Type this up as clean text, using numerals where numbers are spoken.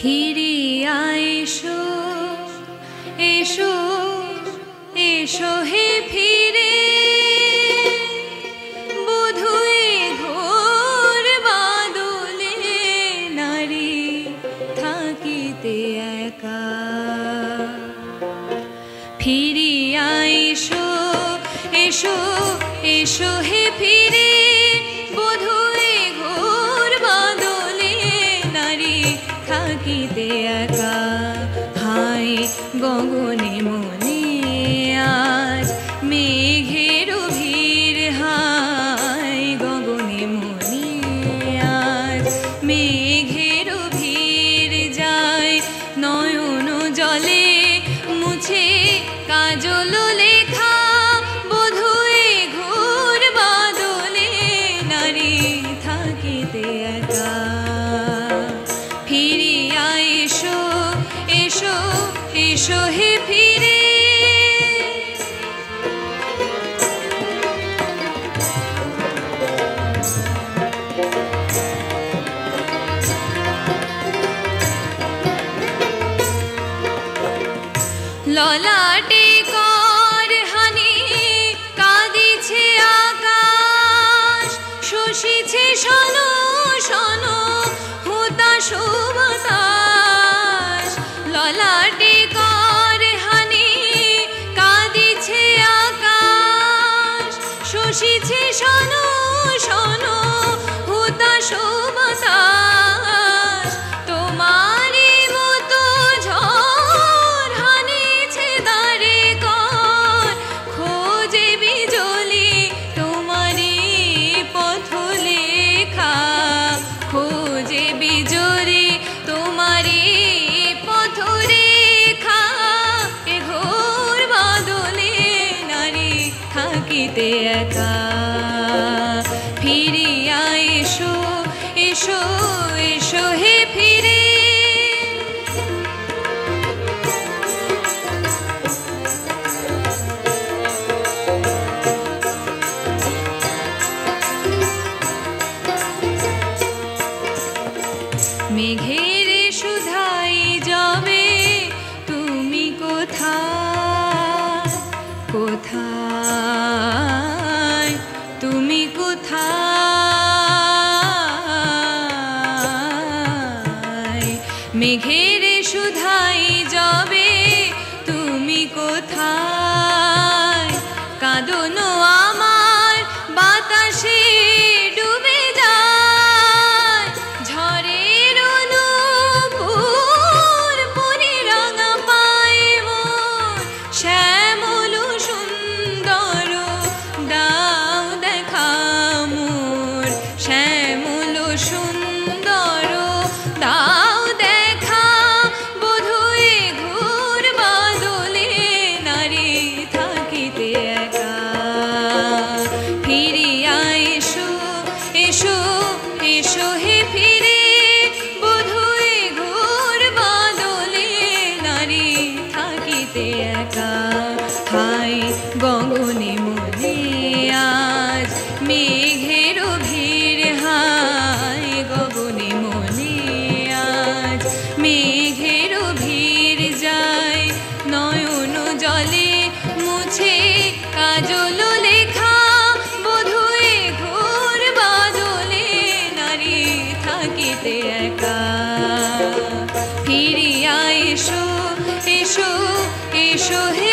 ফিরিয়া এসো এসো এসো হে ফিরে বধূয়ে ঘোর বাদলে নারী থাকিতে একা ফিরিয়া এসো এসো এসো হে ফিরে বধূয়ে ঘোর বাদলে নারী থাকিতে একা হায় গগনে মনে আজ মেঘের ভিড় হায় গগনে মনে আজ মেঘের ভিড় যায় নয়ন জলে মুছে কাজল লেখা বধূয়ে ঘোর বাদলে নারী থাকিতে একা ফিরিয়া এসো এসো এসো হে ফিরে ললাটে কর হানি কাঁদিছে আকাশ শোষিছে শোনো শোনো হুতাশ বাতাস ললাটে কর হানি কাঁদিছে আকাশ শোষিছে শোনো শোনো হুতাশ বাতাস তোমারই মতো ঝড় হানিছে দাঁড়ে কর খোঁজে বিজলি তোমারই পথ লেখা খোঁজে বিজলি তোমারই পথ রেখা এ ঘোর বাদলে নারী থাকিতে একা ফিরিয়া এসো এসো এসো হে ফিরে মেঘের সুধাই যাবে তুমি কোথায় কোথায় তুমি কোথায় মেঘের সুধাই যাবে তুমি কোথায় কাঁদনো আমার বাতাসে ডুবে যায় ঝড়ের অনুকূল পরিরাঙা পায় মন শ্যামল সুন্দর দাও দেখা মোর শ্যামল সুন্দর দাও দেখা বধূয়ে ঘোর বাদলে নারী থাকিতে একা ফিরিয়া এসো এসো এসো হে ফিরে বধূয়ে ঘোর বাদলে নারী থাকিতে একা হায় গগনে মনে আজ মেঘের ভিড় হায় গগনে মনে আজ মেঘের ভিড় যায় নয়ন জলে মুছে কাজল লেখা বধূয়ে ঘোর বাদলে নারী থাকিতে একা ফিরিয়া এসো এসো এসো হে